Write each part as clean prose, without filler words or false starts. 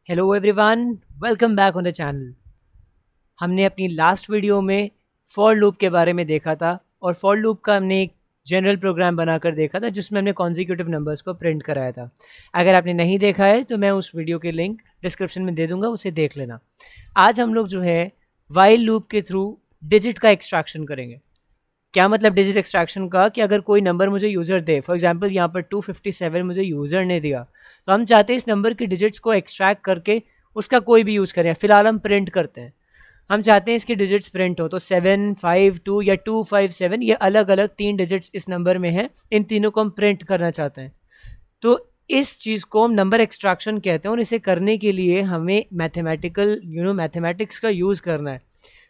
Hello everyone, welcome back on the channel. हमने अपनी last video में फॉर लूप के बारे में देखा था और फॉर लूप का हमने एक जनरल प्रोग्राम बनाकर देखा था जिसमें हमने कॉन्जिक्यूटिव नंबर्स को प्रिंट कराया था। अगर आपने नहीं देखा है तो मैं उस वीडियो के लिंक डिस्क्रिप्शन में दे दूंगा, उसे देख लेना। आज हम लोग जो है वाइल लूप के थ्रू डिजिट का एक्सट्रैक्शन करेंगे। क्या मतलब डिजिट एक्सट्रैक्शन का कि अगर कोई नंबर मुझे यूज़र दे, फॉर एग्जांपल यहाँ पर 257 मुझे यूज़र ने दिया, तो हम चाहते हैं इस नंबर की डिजिट्स को एक्सट्रैक्ट करके उसका कोई भी यूज़ करें। फिलहाल हम प्रिंट करते हैं, हम चाहते हैं इसके डिजिट्स प्रिंट हो, तो 752 या 257 ये अलग अलग 3 डिजिट्स इस नंबर में हैं, इन तीनों को हम प्रिंट करना चाहते हैं। तो इस चीज़ को हम नंबर एक्सट्रैक्शन कहते हैं और इसे करने के लिए हमें मैथमेटिकल मैथमेटिक्स का यूज़ करना है।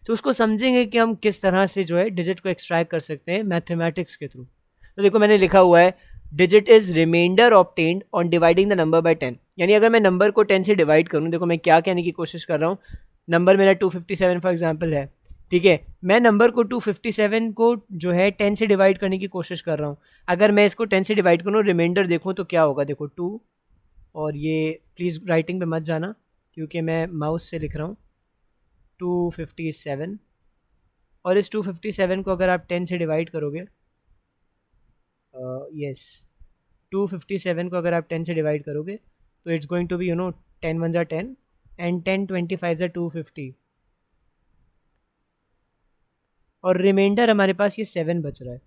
तो उसको समझेंगे कि हम किस तरह से जो है डिजिट को एक्सट्रैक्ट कर सकते हैं मैथमेटिक्स के थ्रू। तो देखो मैंने लिखा हुआ है digit is remainder obtained on dividing the number by 10। यानी अगर मैं नंबर को 10 से डिवाइड करूँ, देखो मैं क्या कहने की कोशिश कर रहा हूँ। नंबर मेरा 257 फॉर एग्जाम्पल है, ठीक है। मैं नंबर को 257 को जो है 10 से डिवाइड करने की कोशिश कर रहा हूँ। अगर मैं इसको 10 से डिवाइड करूँ, रिमाइंडर देखूँ तो क्या होगा, देखो 2, और ये प्लीज़ राइटिंग पे मत जाना क्योंकि मैं माउस से लिख रहा हूँ, 257। और इस 257 को अगर आप 10 से डिवाइड करोगे, यस, 257 को अगर आप 10 से डिवाइड करोगे तो it's going to be 10 one ज़ा 10 एंड 10 25 ज़ा 250, और रिमाइंडर हमारे पास ये 7 बच रहा है।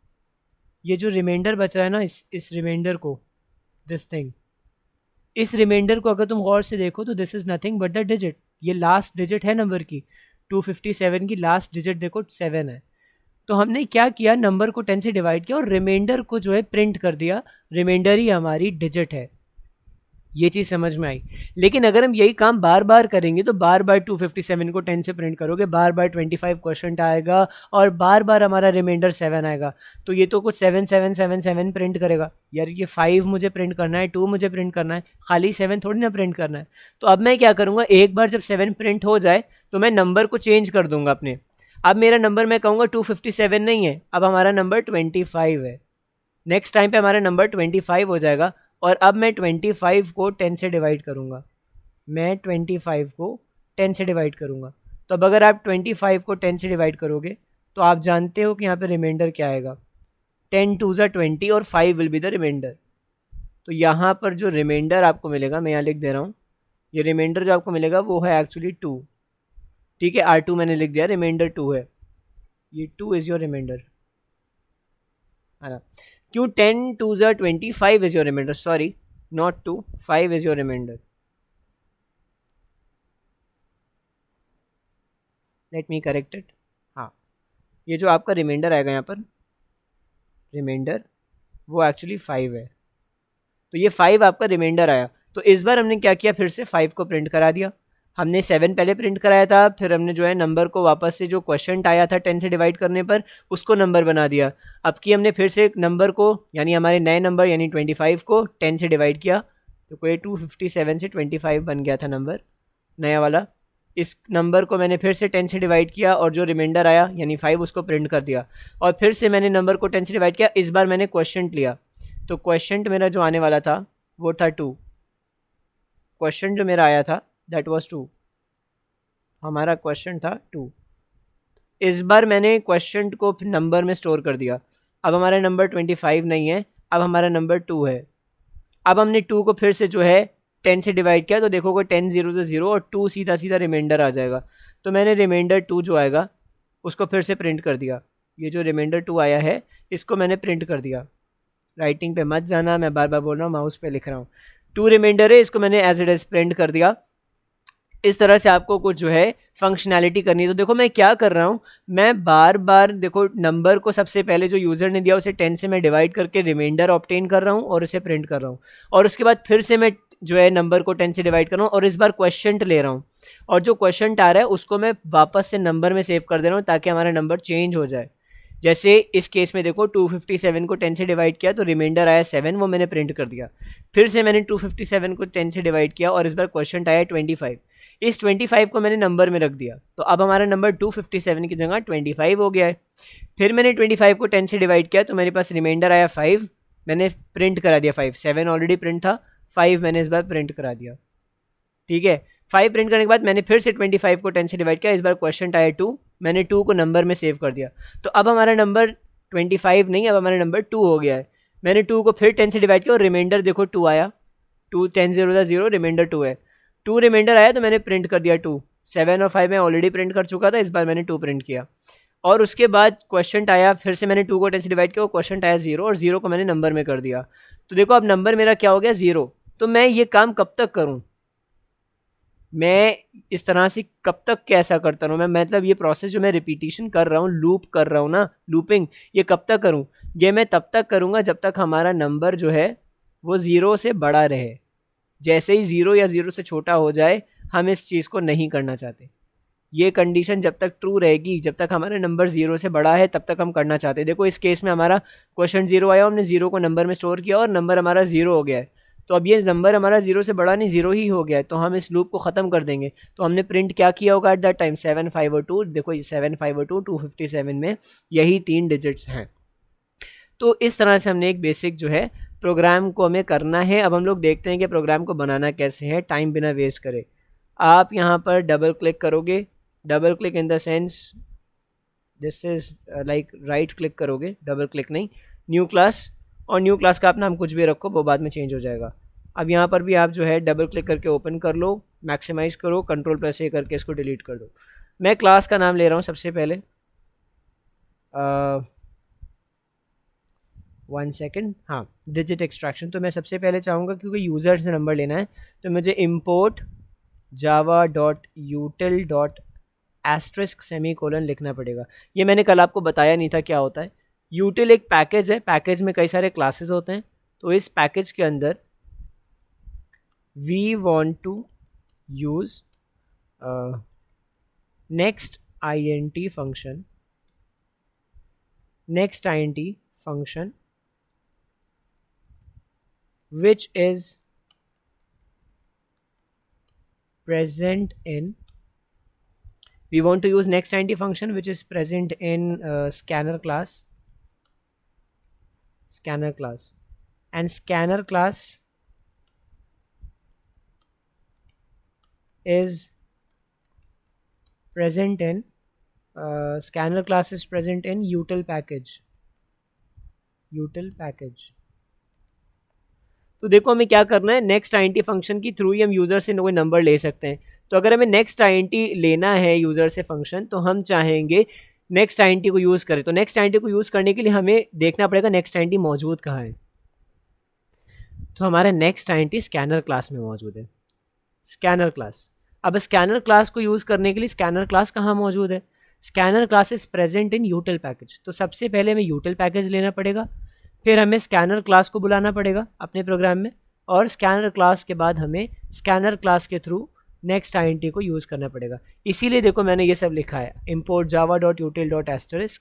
ये जो रिमाइंडर बच रहा है ना, इस रिमाइंडर को, दिस थिंग, इस रिमाइंडर को अगर तुम गौर से देखो तो this is nothing but the digit. ये लास्ट डिजिट है नंबर की, 257 की लास्ट डिजिट देखो 7 है। तो हमने क्या किया, नंबर को 10 से डिवाइड किया और रिमाइंडर को जो है प्रिंट कर दिया। रिमाइंडर ही हमारी डिजिट है। ये चीज़ समझ में आई। लेकिन अगर हम यही काम बार बार करेंगे तो बार बार 257 को 10 से प्रिंट करोगे, बार बार 25 क्वेश्चन आएगा और बार बार हमारा रिमाइंडर 7 आएगा। तो ये तो कुछ 7 प्रिंट करेगा। यार ये 5 मुझे प्रिंट करना है, 2 मुझे प्रिंट करना है, खाली 7 थोड़ी ना प्रिंट करना है। तो अब मैं क्या करूँगा, एक बार जब 7 प्रिंट हो जाए तो मैं नंबर को चेंज कर दूंगा अपने। अब मेरा नंबर मैं कहूँगा 257 नहीं है, अब हमारा नंबर 25 है। नेक्स्ट टाइम पे हमारा नंबर 25 हो जाएगा और अब मैं 25 को 10 से डिवाइड करूँगा। मैं 25 को 10 से डिवाइड करूँगा। तो अब अगर आप 25 को 10 से डिवाइड करोगे तो आप जानते हो कि यहाँ पे रिमाइंडर क्या आएगा, 10 2 ज़ा 20 और 5 विल बी द रिमाइंडर। तो यहाँ पर जो रिमाइंडर आपको मिलेगा, मैं यहाँ लिख दे रहा हूँ, ये रिमाइंडर जो आपको मिलेगा वो है एक्चुअली 2, ठीक है। R2 मैंने लिख दिया, रिमाइंडर 2 है, ये 2 इज़ योर रिमाइंडर, है ना। क्यों, 10 2 ज़ा 20, 5 is your remainder, sorry not 2, 5 is your remainder. Let me correct it. हाँ, ये जो आपका रिमाइंडर आएगा यहाँ पर, रिमाइंडर वो एक्चुअली 5 है। तो ये 5 आपका रिमाइंडर आया। तो इस बार हमने क्या किया, फिर से 5 को प्रिंट करा दिया। हमने 7 पहले प्रिंट कराया था, फिर हमने जो है नंबर को वापस से जो क्वेश्चन आया था 10 से डिवाइड करने पर उसको नंबर बना दिया। अब की हमने फिर से नंबर को, यानी हमारे नए नंबर यानी 25 को 10 से डिवाइड किया, तो कोई 257 से 25 बन गया था नंबर नया वाला। इस नंबर को मैंने फिर से 10 से डिवाइड किया और जो रिमाइंडर आया यानी 5 उसको प्रिंट कर दिया, और फिर से मैंने नंबर को 10 से डिवाइड किया। इस बार मैंने क्वेश्चन लिया, तो क्वेश्चन मेरा जो आने वाला था वो था 2। क्वेश्चन जो मेरा आया था दैट वाज 2, हमारा क्वेश्चन था 2। इस बार मैंने क्वेश्चन को नंबर में स्टोर कर दिया। अब हमारा नंबर 25 नहीं है, अब हमारा नंबर 2 है। अब हमने 2 को फिर से जो है 10 से डिवाइड किया, तो देखोगे 10 0 से 0 और 2 सीधा सीधा रिमाइंडर आ जाएगा। तो मैंने रिमाइंडर 2 जो आएगा उसको फिर से प्रिंट कर दिया। ये जो रिमाइंडर 2 आया है इसको मैंने प्रिंट कर दिया। राइटिंग पे मत जाना, मैं बार बार बोल रहा हूँ, माउस पे लिख रहा हूँ। 2 रिमाइंडर है, इसको मैंने एज इट इज प्रिंट कर दिया। इस तरह से आपको कुछ जो है फंक्शनैलिटी करनी है। तो देखो मैं क्या कर रहा हूँ, मैं बार बार देखो नंबर को सबसे पहले जो यूज़र ने दिया उसे 10 से मैं डिवाइड करके रिमाइंडर ऑब्टेन कर रहा हूँ और उसे प्रिंट कर रहा हूँ, और उसके बाद फिर से मैं जो है नंबर को 10 से डिवाइड कर रहा हूँ और इस बार क्वेश्चन ले रहा हूँ, और जो क्वेश्चन आ रहा है उसको मैं वापस से नंबर में सेव कर दे रहा हूँ ताकि हमारा नंबर चेंज हो जाए। जैसे इस केस में देखो 257 को 10 से डिवाइड किया तो रिमाइंडर आया 7, वो मैंने प्रिंट कर दिया। फिर से मैंने 257 को 10 से डिवाइड किया और इस बार क्वेश्चन आया 25। इस 25 को मैंने नंबर में रख दिया, तो अब हमारा नंबर 257 की जगह 25 हो गया है। फिर मैंने 25 को 10 से डिवाइड किया तो मेरे पास रिमाइंडर आया 5, मैंने प्रिंट करा दिया 5, 7 ऑलरेडी प्रिंट था, 5 मैंने इस बार प्रिंट करा दिया, ठीक है। 5 प्रिंट करने के बाद मैंने फिर से 25 को 10 से डिवाइड किया, इस बार क्वेश्चन आया 2, मैंने 2 को नंबर में सेव कर दिया, तो अब हमारा नंबर 25 नहीं, अब हमारा नंबर 2 हो गया है। मैंने 2 को फिर 10 से डिवाइड किया और रिमाइंडर देखो 2 आया, 2 10 0 था 0, रिमाइंडर 2 है, 2 रिमाइंडर आया तो मैंने प्रिंट कर दिया 2। 7 और 5 मैं ऑलरेडी प्रिंट कर चुका था, इस बार मैंने 2 प्रिंट किया। और उसके बाद क्वेश्चन आया, फिर से मैंने 2 को 10 से डिवाइड किया और क्वेश्चन आया 0, और 0 को मैंने नंबर में कर दिया। तो देखो अब नंबर मेरा क्या हो गया 0। तो मैं ये काम कब तक करूँ, मैं इस तरह से कब तक कैसा करता रहूँ, मैं मतलब ये प्रोसेस जो मैं रिपीटिशन कर रहा हूँ, लूप कर रहा हूँ ना, लूपिंग, ये कब तक करूँ, ये मैं तब तक करूँगा जब तक हमारा नंबर जो है वो 0 से बड़ा रहे। जैसे ही 0 या 0 से छोटा हो जाए हम इस चीज़ को नहीं करना चाहते। ये कंडीशन जब तक ट्रू रहेगी, जब तक हमारा नंबर 0 से बड़ा है तब तक हम करना चाहते हैं। देखो इस केस में हमारा क्वेश्चन 0 आया, हमने 0 को नंबर में स्टोर किया और नंबर हमारा 0 हो गया है। तो अब ये नंबर हमारा 0 से बड़ा नहीं, 0 ही हो गया है, तो हम इस लूप को ख़त्म कर देंगे। तो हमने प्रिंट क्या किया होगा एट दैट टाइम, 7 5 और 2। देखो 7 5 और 2 257 में यही 3 डिजिट्स हैं। तो इस तरह से हमने एक बेसिक जो है प्रोग्राम को हमें करना है। अब हम लोग देखते हैं कि प्रोग्राम को बनाना कैसे है टाइम बिना वेस्ट करे। आप यहाँ पर डबल क्लिक करोगे, double click in the sense this is like right click करोगे, डबल क्लिक नहीं, न्यू क्लास, और न्यू क्लास का आप नाम कुछ भी रखो, वो बाद में चेंज हो जाएगा। अब यहाँ पर भी आप जो है डबल क्लिक करके ओपन कर लो, मैक्सिमाइज करो, कंट्रोल+A करके इसको डिलीट कर दो। मैं क्लास का नाम ले रहा हूँ सबसे पहले, 1 सेकेंड, हाँ, डिजिट एक्सट्रैक्शन। तो मैं सबसे पहले चाहूँगा क्योंकि यूज़र से नंबर लेना है, तो मुझे इम्पोर्ट java.util.* सेमीकोलन लिखना पड़ेगा। ये मैंने कल आपको बताया नहीं था क्या होता है। यूटिल एक पैकेज है, पैकेज में कई सारे क्लासेस होते हैं। तो इस पैकेज के अंदर we want to use next int function, next int function which is present in, we want to use next int function which is present in scanner class, and scanner class is present in util package, तो देखो हमें क्या करना है, next int function की through ही हम user से कोई नंबर ले सकते हैं। तो अगर हमें नेक्स्ट int लेना है यूज़र से फंक्शन, तो हम चाहेंगे नेक्स्ट int को यूज़ करें। तो नेक्स्ट int को यूज़ करने के लिए हमें देखना पड़ेगा नेक्स्ट int मौजूद कहाँ है। तो हमारा नेक्स्ट int स्कैनर क्लास में मौजूद है, स्कैनर क्लास। अब स्कैनर क्लास को यूज़ करने के लिए स्कैनर क्लास कहाँ मौजूद है, scanner class is present in यूटिल package. तो सबसे पहले हमें यूटिल पैकेज लेना पड़ेगा, फिर हमें स्कैनर क्लास को बुलाना पड़ेगा अपने प्रोग्राम में, और स्कैनर क्लास के बाद हमें स्कैनर क्लास के थ्रू नेक्स्ट int को यूज़ करना पड़ेगा। इसीलिए देखो मैंने ये सब लिखा है, इम्पोर्ट java.util.*,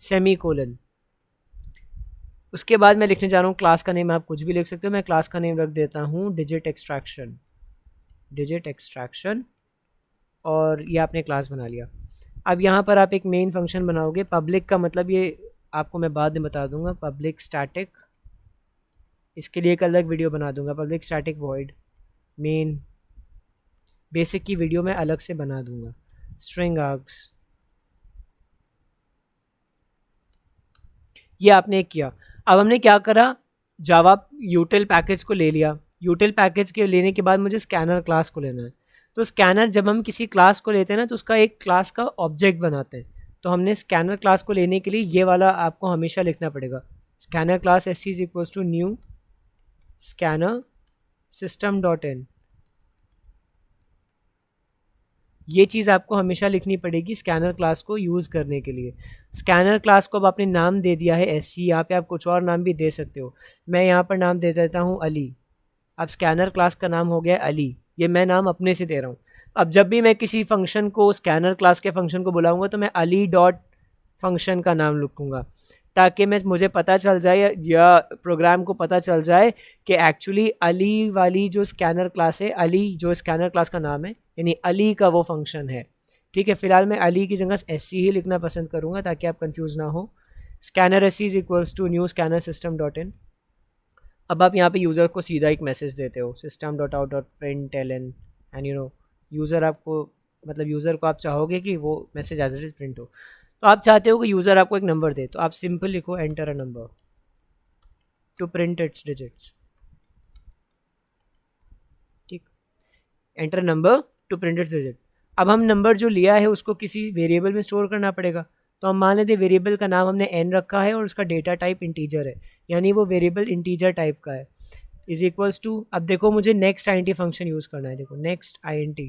सेमीकोलन। उसके बाद मैं लिखने जा रहा हूँ क्लास का नेम, आप कुछ भी लिख सकते हो, मैं क्लास का नेम रख देता हूँ डिजिट एक्सट्रैक्शन, और ये आपने क्लास बना लिया। अब यहाँ पर आप एक मेन फंक्शन बनाओगे। पब्लिक का मतलब ये आपको मैं बाद में बता दूंगा, पब्लिक स्टैटिक, इसके लिए एक अलग वीडियो बना दूंगा, public static void main. Basic की वीडियो मैं अलग से बना दूंगा। स्ट्रिंग आर्ग्स, ये आपने किया। अब हमने क्या करा, जावा यूटिल पैकेज को ले लिया, यूटिल पैकेज के लेने के बाद मुझे स्कैनर क्लास को लेना है। तो स्कैनर, जब हम किसी क्लास को लेते हैं ना, तो उसका एक क्लास का ऑब्जेक्ट बनाते हैं। तो हमने स्कैनर क्लास को लेने के लिए ये वाला आपको हमेशा लिखना पड़ेगा, scanner class SC is equals to new scanner system.in। ये चीज़ आपको हमेशा लिखनी पड़ेगी स्कैनर क्लास को यूज़ करने के लिए। स्कैनर क्लास को अब आपने नाम दे दिया है SC, यहाँ पे आप कुछ और नाम भी दे सकते हो। मैं यहाँ पर नाम दे देता हूँ अली। अब स्कैनर क्लास का नाम हो गया अली, ये मैं नाम अपने से दे रहा हूँ। अब जब भी मैं किसी फंक्शन को, स्कैनर क्लास के फंक्शन को बुलाऊंगा, तो मैं अली डॉट फंक्शन का नाम लिखूँगा, ताकि मुझे पता चल जाए या प्रोग्राम को पता चल जाए कि एक्चुअली अली वाली जो स्कैनर क्लास है, अली जो स्कैनर क्लास का नाम है, यानी अली का वो फंक्शन है। ठीक है, फिलहाल मैं अली की जगह SC ही लिखना पसंद करूँगा ताकि आप कंफ्यूज ना हो। Scanner SC is equals to new scanner system.in। अब आप यहाँ पे यूज़र को सीधा एक मैसेज देते हो, system.out.println एंड यूज़र आपको मतलब यूज़र को आप चाहोगे कि वो message as it is print हो, तो आप चाहते हो कि यूज़र आपको एक नंबर दे, तो आप सिंपल लिखो enter a number to print its digits. ठीक, enter number to print its digit. अब हम नंबर जो लिया है उसको किसी वेरिएबल में स्टोर करना पड़ेगा, तो हम मान लेते वेरिएबल का नाम हमने n रखा है और उसका डेटा टाइप इंटीजर है, यानी वो वेरिएबल इंटीजर टाइप का है, इज इक्वल्स टू, अब देखो मुझे नेक्स्ट INT फंक्शन यूज़ करना है, देखो नेक्स्ट INT,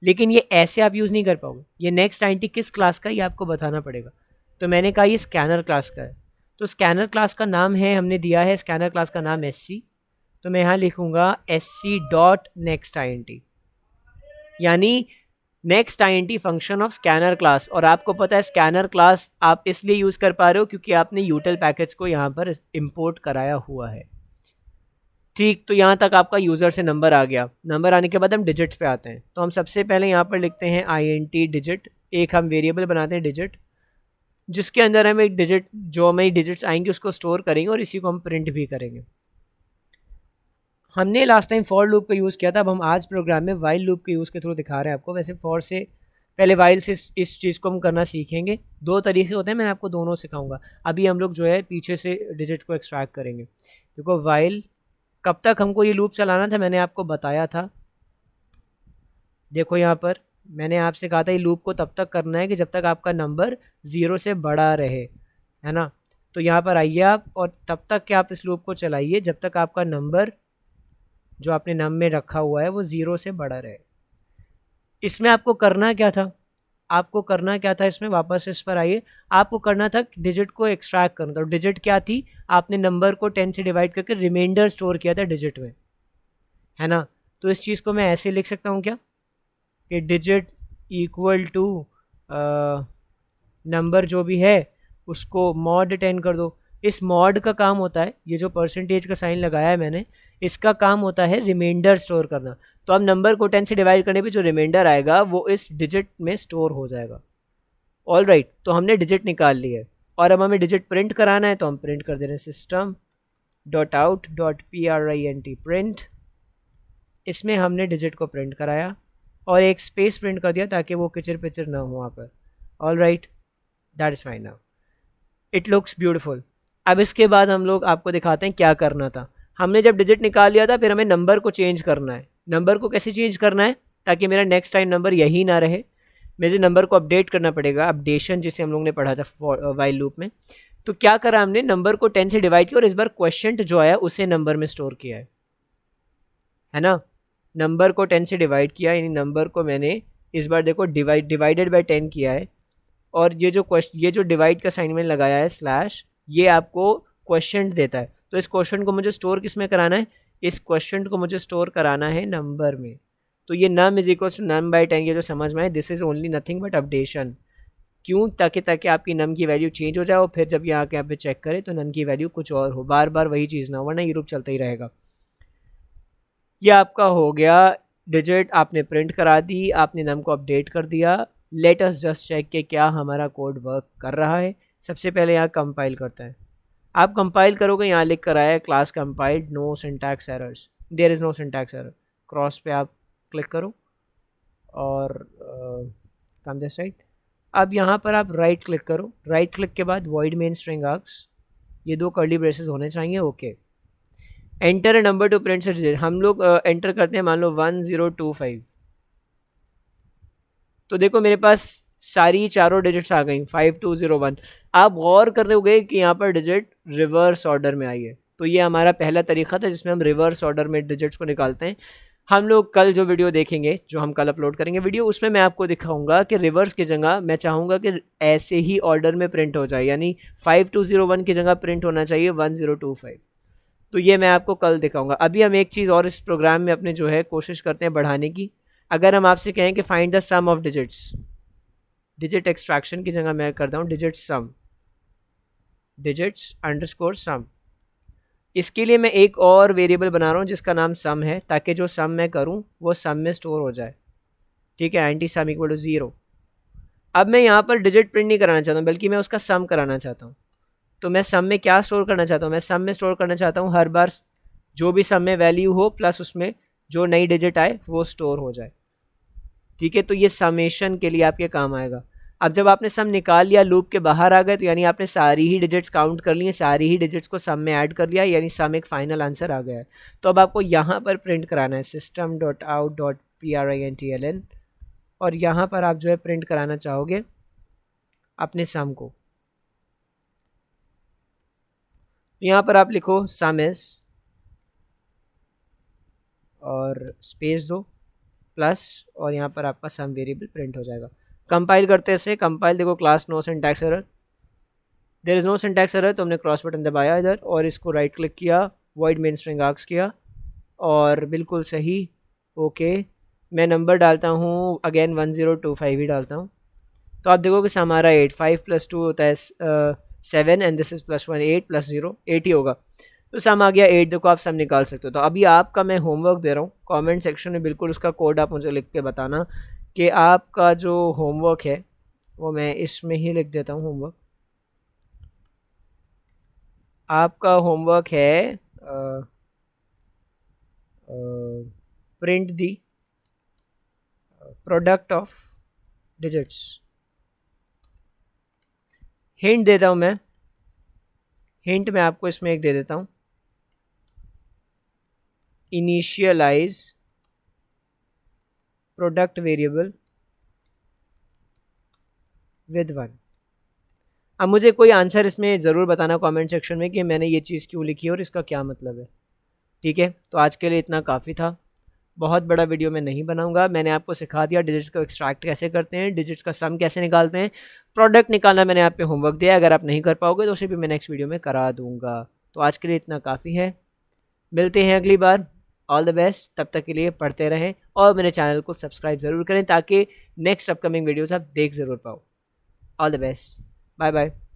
लेकिन ये ऐसे आप यूज़ नहीं कर पाओगे, ये नेक्स्ट INT किस क्लास का है ये आपको बताना पड़ेगा। तो मैंने कहा ये स्कैनर क्लास का है, तो स्कैनर क्लास का नाम है, हमने दिया है स्कैनर क्लास का नाम SC, तो मैं यहाँ लिखूँगा SC डॉट नेक्स्ट INT, यानी next INT function of scanner class. और आपको पता है स्कैनर क्लास आप इसलिए यूज़ कर पा रहे हो क्योंकि आपने यूटिल पैकेज को यहाँ पर इम्पोर्ट कराया हुआ है। ठीक, तो यहाँ तक आपका यूज़र से नंबर आ गया। नंबर आने के बाद हम डिजिट्स पे आते हैं, तो हम सबसे पहले यहाँ पर लिखते हैं INT डिजिट, एक हम वेरिएबल बनाते हैं डिजिट, जिसके अंदर हम एक डिजिट, जो हमें डिजिट्स आएंगे उसको स्टोर करेंगे और इसी को हम प्रिंट भी करेंगे। हमने लास्ट टाइम फॉर लूप का यूज़ किया था, अब हम आज प्रोग्राम में वाइल लूप के यूज़ के थ्रू दिखा रहे हैं आपको। वैसे फॉर से पहले वाइल से इस चीज़ को हम करना सीखेंगे। दो तरीके होते हैं, मैं आपको दोनों सिखाऊंगा। अभी हम लोग जो है पीछे से डिजिट को एक्सट्रैक्ट करेंगे। देखो वाइल, कब तक हमको ये लूप चलाना था मैंने आपको बताया था, देखो यहाँ पर मैंने आपसे कहा था ये लूप को तब तक करना है कि जब तक आपका नंबर 0 से बड़ा रहे, है ना। तो यहाँ पर आइए आप, और तब तक कि आप इस लूप को चलाइए जब तक आपका नंबर जो आपने नम में रखा हुआ है वो 0 से बड़ा रहे। इसमें आपको करना क्या था, आपको करना क्या था इसमें, वापस इस पर आइए, आपको करना था डिजिट को एक्सट्रैक्ट करना था। डिजिट क्या थी, आपने नंबर को 10 से डिवाइड करके रिमाइंडर स्टोर किया था डिजिट में, है ना। तो इस चीज़ को मैं ऐसे लिख सकता हूँ क्या, कि डिजिट इक्वल टू नंबर जो भी है उसको मॉड 10 कर दो। इस मॉड का काम होता है, ये जो परसेंटेज का साइन लगाया है मैंने, इसका काम होता है रिमाइंडर स्टोर करना। तो अब नंबर को 10 से डिवाइड करने पे जो रिमाइंडर आएगा वो इस डिजिट में स्टोर हो जाएगा। ऑल राइट, तो हमने डिजिट निकाल ली है, और अब हमें डिजिट प्रिंट कराना है, तो हम प्रिंट कर दे रहे हैं system dot out dot print print. इसमें हमने डिजिट को प्रिंट कराया और एक स्पेस प्रिंट कर दिया ताकि वो किचर पिचर ना हो वहाँ पर। All right, that is fine now, it looks beautiful. अब इसके बाद हम लोग आपको दिखाते हैं क्या करना था। हमने जब डिजिट निकाल लिया था, फिर हमें नंबर को चेंज करना है। नंबर को कैसे चेंज करना है ताकि मेरा नेक्स्ट टाइम नंबर यही ना रहे, मुझे नंबर को अपडेट करना पड़ेगा, अपडेशन जिसे हम लोग ने पढ़ा था वाइल लूप में। तो क्या करा हमने, नंबर को 10 से डिवाइड किया और इस बार क्वेश्चन जो आया उसे नंबर में स्टोर किया है ना। नंबर को 10 से डिवाइड किया, यानी नंबर को मैंने इस बार देखो डिवाइडेड बाय 10 किया है, और ये जो डिवाइड का साइन मैंने लगाया है स्लैश, ये आपको क्वेश्चन देता है। तो इस क्वेश्चन को मुझे स्टोर किस में कराना है, इस क्वेश्चन को मुझे स्टोर कराना है नंबर में। तो ये num is equal to num by 10, ये जो समझ में आए, this is only nothing but updation. क्यों, ताकि आपकी नम की वैल्यू चेंज हो जाए और फिर जब यहाँ के यहाँ पे चेक करें तो नम की वैल्यू कुछ और हो, बार बार वही चीज़ ना हो, वरना ये लूप चलता ही रहेगा। ये आपका हो गया, डिजिट आपने प्रिंट करा दी, आपने नम को अपडेट कर दिया। लेट अस जस्ट चेक कि क्या हमारा कोड वर्क कर रहा है। सबसे पहले यहाँ कंपाइल करता है, आप कंपाइल करोगे, यहाँ लिख कर आया है class compiled, no syntax errors, there is no syntax error. Cross पे आप क्लिक करो और कम दिस साइड। अब यहाँ पर आप राइट क्लिक करो, राइट क्लिक के बाद वॉइड मेन स्ट्रिंग आर्क्स, ये दो कर्ली ब्रेसेस होने चाहिए। Okay, enter a number to print से डिजिट, हम लोग एंटर करते हैं मान लो 1025। तो देखो मेरे पास सारी चारों डिजिट्स आ गई 5201। आप गौर कर रहे होगे कि यहाँ पर डिजिट रिवर्स ऑर्डर में आई है। तो ये हमारा पहला तरीका था जिसमें हम रिवर्स ऑर्डर में डिजिट्स को निकालते हैं। हम लोग कल जो वीडियो देखेंगे, जो हम कल अपलोड करेंगे वीडियो, उसमें मैं आपको दिखाऊंगा कि रिवर्स की जगह मैं चाहूँगा कि ऐसे ही ऑर्डर में प्रिंट हो जाए, यानी 5201 की जगह प्रिंट होना चाहिए 1025। तो ये मैं आपको कल दिखाऊंगा। अभी हम एक चीज़ और इस प्रोग्राम में अपने जो है कोशिश करते हैं बढ़ाने की। अगर हम आपसे कहें कि find the sum of digits, digit extraction की जगह मैं करता हूँ digit sum, digits underscore sum. इसके लिए मैं एक और वेरिएबल बना रहा हूँ जिसका नाम सम है, ताकि जो सम मैं करूँ वो सम में स्टोर हो जाए। ठीक है, एंटी सम इक्वल टू 0। अब मैं यहाँ पर डिजिट प्रिंट नहीं कराना चाहता हूँ, बल्कि मैं उसका सम कराना चाहता हूँ। तो मैं सम में क्या स्टोर करना चाहता हूँ, मैं सम में स्टोर करना चाहता हूँ हर बार जो भी सम में वैल्यू हो प्लस उसमें जो नई डिजिट आए वो स्टोर हो जाए। ठीक है, तो ये समेशन के लिए आपके काम आएगा। अब जब आपने सम निकाल लिया, लूप के बाहर आ गए, तो यानी आपने सारी ही डिजिट्स काउंट कर लिए, सारी ही डिजिट्स को सम में ऐड कर लिया, यानी सम एक फाइनल आंसर आ गया है। तो अब आपको यहाँ पर प्रिंट कराना है system.out.println, और यहाँ पर आप जो है प्रिंट कराना चाहोगे अपने सम को। यहाँ पर आप लिखो सम इज और स्पेस दो प्लस, और यहाँ पर आपका सम वेरिएबल प्रिंट हो जाएगा। कंपाइल करते से, कंपाइल देखो class no syntax error, there is no syntax error, तो हमने क्रॉस बटन दबाया इधर और इसको राइट क्लिक किया, वॉइड मेन स्ट्रिंग आर्क्स किया और बिल्कुल सही। ओके, मैं नंबर डालता हूँ अगेन 1025 ही डालता हूँ। तो आप देखो कि हमारा 8, 5 + 2 होता है 7 एंड दिस इज +1, 8 + 0 8 ही होगा। तो सम आ गया 8। देखो आप सम निकाल सकते हो। तो अभी आपका मैं होमवर्क दे रहा हूँ, कमेंट सेक्शन में बिल्कुल उसका कोड आप मुझे लिख के बताना कि आपका जो होमवर्क है वो मैं इसमें ही लिख देता हूँ। होमवर्क आपका होमवर्क है print the product of digits. Hint देता हूँ मैं, हिंट मैं आपको इसमें एक दे देता हूँ, इनिशियलाइज प्रोडक्ट वेरिएबल विद 1। अब मुझे कोई आंसर इसमें ज़रूर बताना कमेंट सेक्शन में कि मैंने ये चीज़ क्यों लिखी है और इसका क्या मतलब है। ठीक है, तो आज के लिए इतना काफ़ी था, बहुत बड़ा वीडियो मैं नहीं बनाऊंगा। मैंने आपको सिखा दिया डिजिट्स को एक्सट्रैक्ट कैसे करते हैं, डिजिट्स का सम कैसे निकालते हैं, प्रोडक्ट निकालना मैंने आप पे होमवर्क दिया। अगर आप नहीं कर पाओगे तो उसे भी मैं नेक्स्ट वीडियो में करा दूंगा। तो आज के लिए इतना काफ़ी है, मिलते हैं अगली बार। ऑल द बेस्ट, तब तक के लिए पढ़ते रहें और मेरे चैनल को सब्सक्राइब ज़रूर करें ताकि नेक्स्ट अपकमिंग वीडियोज़ आप देख ज़रूर पाओ। All the best, bye bye.